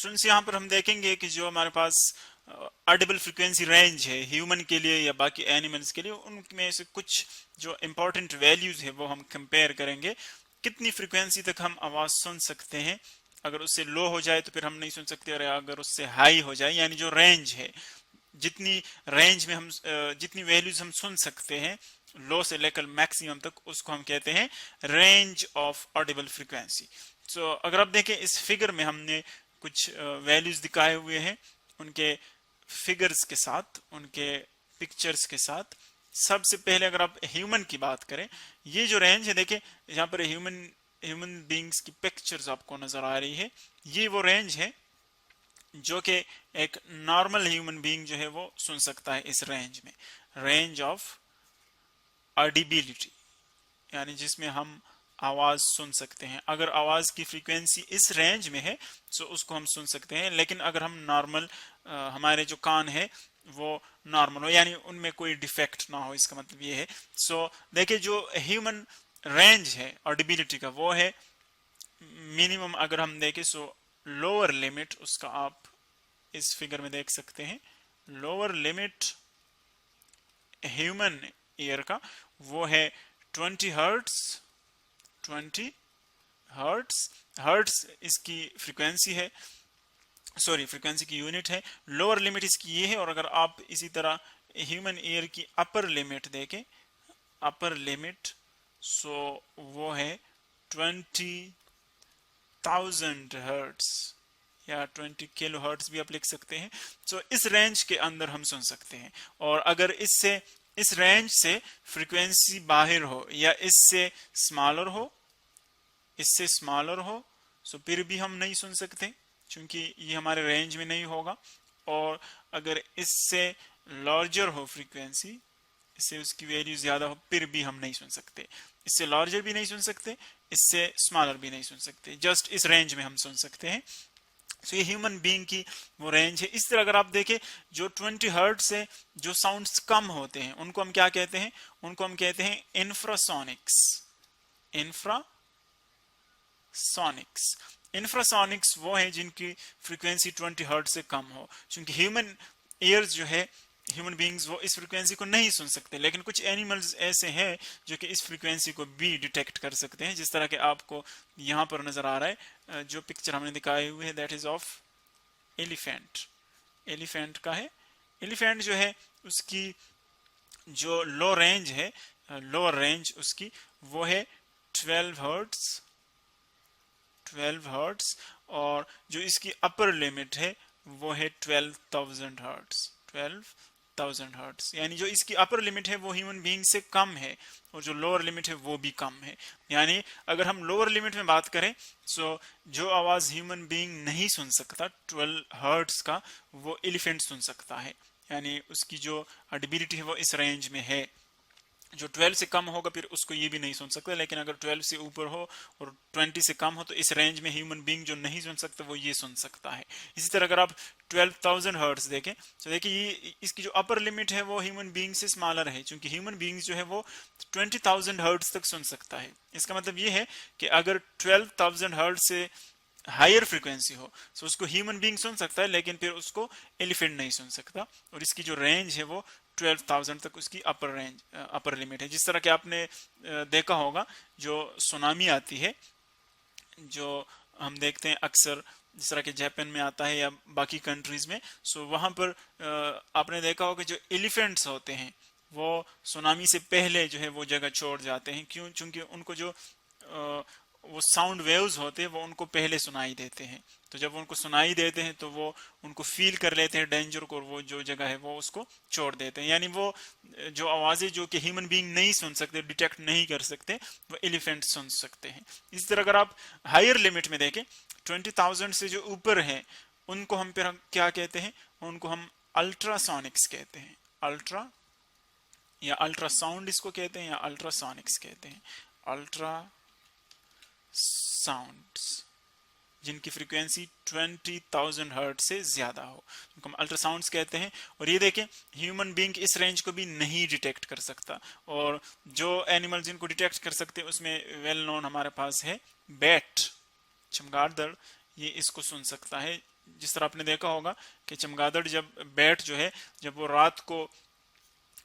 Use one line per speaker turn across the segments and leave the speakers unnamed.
Students यहाँ पर हम देखेंगे कि जो हमारे पास ऑडिबल फ्रीक्वेंसी रेंज है ह्यूमन के लिए या बाकी एनिमल्स के लिए, उनमें से कुछ जो इंपॉर्टेंट वैल्यूज है वो हम कंपेयर करेंगे। कितनी फ्रीक्वेंसी तक हम आवाज सुन सकते हैं, अगर उससे लो हो जाए तो फिर हम नहीं सुन सकते, और अगर उससे हाई हो जाए यानी जो रेंज है, जितनी रेंज में हम जितनी वैल्यूज हम सुन सकते हैं लो से लेकर मैक्सिमम तक, उसको हम कहते हैं रेंज ऑफ ऑडिबल फ्रीक्वेंसी। सो अगर आप देखें इस फिगर में हमने कुछ वैल्यूज दिखाए हुए हैं उनके फिगर्स के साथ, उनके पिक्चर्स के साथ। सबसे पहले अगर आप ह्यूमन की बात करें, ये जो रेंज है देखें यहाँ पर ह्यूमन बींग्स की पिक्चर्स आपको नजर आ रही है। ये वो रेंज है जो कि एक नॉर्मल ह्यूमन बीइंग जो है वो सुन सकता है इस रेंज में, रेंज ऑफ ऑडिबिलिटी, यानी जिसमें हम आवाज सुन सकते हैं। अगर आवाज की फ्रीक्वेंसी इस रेंज में है तो उसको हम सुन सकते हैं, लेकिन अगर हम नॉर्मल हमारे जो कान है वो नॉर्मल हो यानी उनमें कोई डिफेक्ट ना हो, इसका मतलब ये है। सो देखिए जो ह्यूमन रेंज है ऑडिबिलिटी का वो है मिनिमम, अगर हम देखें सो लोअर लिमिट उसका आप इस फिगर में देख सकते हैं। लोअर लिमिट ह्यूमन ईयर का वो है 20 हर्ट्स। 20 हर्ट्स, हर्ट्स इसकी फ्रीक्वेंसी है, सॉरी फ्रीक्वेंसी की यूनिट है। लोअर लिमिट इसकी ये है, और अगर आप इसी तरह ह्यूमन ईयर की अपर लिमिट देखें, अपर लिमिट सो वो है 20,000 हर्ट्स या 20 किलो हर्ट्स भी आप लिख सकते हैं। सो इस रेंज के अंदर हम सुन सकते हैं, और अगर इससे इस रेंज से फ्रीक्वेंसी बाहर हो या इससे स्मॉलर हो, इससे स्मॉलर हो, सो फिर भी हम नहीं सुन सकते क्योंकि ये हमारे रेंज में नहीं होगा। और अगर इससे लार्जर हो फ्रीक्वेंसी, इससे उसकी वैल्यू ज्यादा हो, फिर भी हम नहीं सुन सकते। इससे लार्जर भी नहीं सुन सकते, इससे स्मॉलर भी नहीं सुन सकते, जस्ट इस रेंज में हम सुन सकते हैं। तो ये ह्यूमन बीइंग की वो रेंज है। इस तरह अगर आप देखें जो 20 हर्ट्ज से जो साउंड्स कम होते हैं उनको हम क्या कहते हैं, उनको हम कहते हैं इंफ्रासोनिक्स। इंफ्रासोनिक्स, इंफ्रासोनिक्स वो हैं जिनकी फ्रीक्वेंसी 20 हर्ट्ज से कम हो, क्योंकि ह्यूमन ईयर्स जो है, ह्यूमन बीइंग्स वो इस फ्रीक्वेंसी को नहीं सुन सकते, लेकिन कुछ एनिमल्स ऐसे हैं जो कि इस फ्रीक्वेंसी को भी डिटेक्ट कर सकते हैं, जिस तरह के आपको यहाँ पर नजर आ रहा है। जो पिक्चर हमने दिखाए हुए है that is of elephant. Elephant का है, एलिफेंट जो है उसकी जो लो रेंज है, लोअर रेंज उसकी वो है 12 हर्ट्ज, 12 हर्ट्ज, और जो इसकी अपर लिमिट है वो है 12,000 हर्ट्ज, 12,000 हर्ट्ज। यानी जो इसकी अपर लिमिट है वो ह्यूमन बीइंग से कम है, और जो लोअर लिमिट है वो भी कम है। यानी अगर हम लोअर लिमिट में बात करें सो जो आवाज ह्यूमन बीइंग नहीं सुन सकता 12 हर्ट्ज का, वो एलिफेंट सुन सकता है, यानी उसकी जो ऑडिबिलिटी है वो इस रेंज में है। जो 12 से कम होगा फिर उसको ये भी नहीं सुन सकता, लेकिन अगर 12 से ऊपर हो और 20 से कम हो तो इस रेंज में ह्यूमन बीइंग जो नहीं सुन सकता वो ये सुन सकता है। इसी तरह अगर आप 12,000 हर्ट्ज देखें तो देखिए ये इसकी जो अपर लिमिट है वो ह्यूमन बीइंग से स्मॉलर है, क्योंकि ह्यूमन बीइंग जो है वो 20,000 हर्ट्ज तक सुन सकता है। इसका मतलब ये है कि अगर 12,000 हर्ट्ज से हायर फ्रीक्वेंसी हो तो उसको ह्यूमन बीइंग सुन सकता है, लेकिन फिर उसको एलिफेंट नहीं सुन सकता। और इसकी जो रेंज है वो 12,000 तक उसकी अपर रेंज, अपर लिमिट है। जिस तरह के आपने देखा होगा जो सुनामी आती है, जो हम देखते हैं अक्सर जिस तरह के जापान में आता है या बाकी कंट्रीज में, सो वहां पर आपने देखा होगा जो एलिफेंट्स होते हैं वो सुनामी से पहले जो है वो जगह छोड़ जाते हैं। क्यों? क्योंकि उनको जो वो साउंड वेव्स होते हैं वो उनको पहले सुनाई देते हैं, तो जब उनको सुनाई देते हैं तो वो उनको फील कर लेते हैं डेंजर को, और वो जो जगह है वो उसको छोड़ देते हैं। यानी वो जो आवाजें जो कि ह्यूमन बीइंग नहीं सुन सकते, डिटेक्ट नहीं कर सकते, वो एलिफेंट सुन सकते हैं। इसी तरह अगर आप हायर लिमिट में देखें 20,000 से जो ऊपर हैं उनको हम फिर क्या कहते हैं, उनको हम अल्ट्रासोनिक्स कहते हैं। अल्ट्रा या अल्ट्रासाउंड इसको कहते हैं, या अल्ट्रासोनिक्स कहते हैं। अल्ट्रा साउंड्स जिनकी फ्रीक्वेंसी 20,000 हर्ट्ज से ज्यादा हो उनको हम अल्ट्रासाउंड्स कहते हैं। और ये देखें ह्यूमन बीइंग इस रेंज को भी नहीं डिटेक्ट कर सकता, और जो एनिमल जिनको डिटेक्ट कर सकते हैं उसमें वेल नोन हमारे पास है बैट, चमगादड़, ये इसको सुन सकता है जिस तरह आपने देखा होगा कि चमगादड़ जब बैट जो है जब वो रात को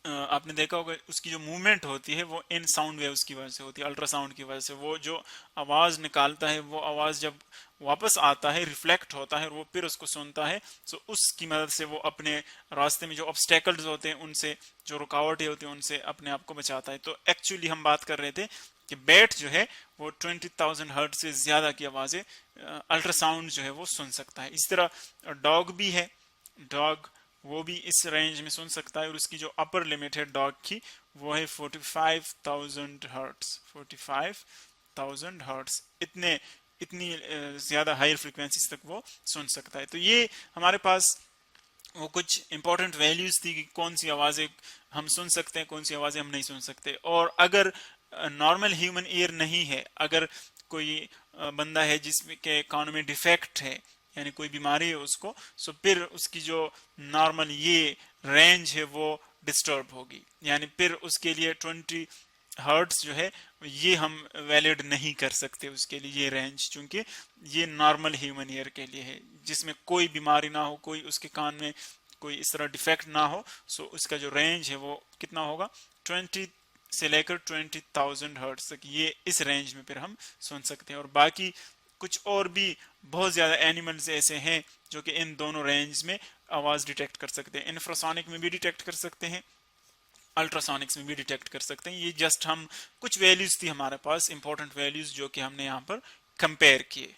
आपने देखा होगा उसकी जो मूवमेंट होती है वो इन साउंड वेव्स की वजह से होती है, अल्ट्रासाउंड की वजह से। वो जो आवाज निकालता है वो आवाज जब वापस आता है रिफ्लेक्ट होता है और वो फिर उसको सुनता है, तो उसकी मदद से वो अपने रास्ते में जो ऑब्स्टेकल्स होते हैं उनसे, जो रुकावटें होती हैं उनसे अपने आप को बचाता है। तो एक्चुअली हम बात कर रहे थे कि बैट जो है वो 20,000 हर्ट्ज से ज्यादा की आवाजें अल्ट्रासाउंड जो है वो सुन सकता है। इस तरह डॉग भी है, डॉग वो भी इस रेंज में सुन सकता है और उसकी जो अपर लिमिट है डॉग की वो है 45,000 हर्ट्ज। 45,000 हर्ट्ज इतनी ज्यादा हायर फ्रीक्वेंसीज तक वो सुन सकता है। तो ये हमारे पास वो कुछ इंपॉर्टेंट वैल्यूज थी कि कौन सी आवाजें हम सुन सकते हैं, कौन सी आवाजें हम नहीं सुन सकते। और अगर नॉर्मल ह्यूमन ईयर नहीं है, अगर कोई बंदा है जिसके कानों में डिफेक्ट है यानी कोई बीमारी है उसको, सो फिर उसकी जो नॉर्मल ये रेंज है वो डिस्टर्ब होगी, यानी फिर उसके लिए 20 हर्ट्स जो है ये हम वैलिड नहीं कर सकते उसके लिए ये रेंज, क्योंकि ये नॉर्मल ह्यूमन ईयर के लिए है जिसमें कोई बीमारी ना हो, कोई उसके कान में कोई इस तरह डिफेक्ट ना हो। सो उसका जो रेंज है वो कितना होगा, 20 से लेकर 20,000 हर्ट्ज तक, ये इस रेंज में फिर हम सुन सकते हैं। और बाकी कुछ और भी बहुत ज्यादा एनिमल्स ऐसे हैं जो कि इन दोनों रेंज में आवाज डिटेक्ट कर सकते हैं। इंफ्रासोनिक में भी डिटेक्ट कर सकते हैं, अल्ट्रासोनिक्स में भी डिटेक्ट कर सकते हैं। ये जस्ट हम कुछ वैल्यूज थी हमारे पास, इंपॉर्टेंट वैल्यूज जो कि हमने यहाँ पर कंपेयर किए।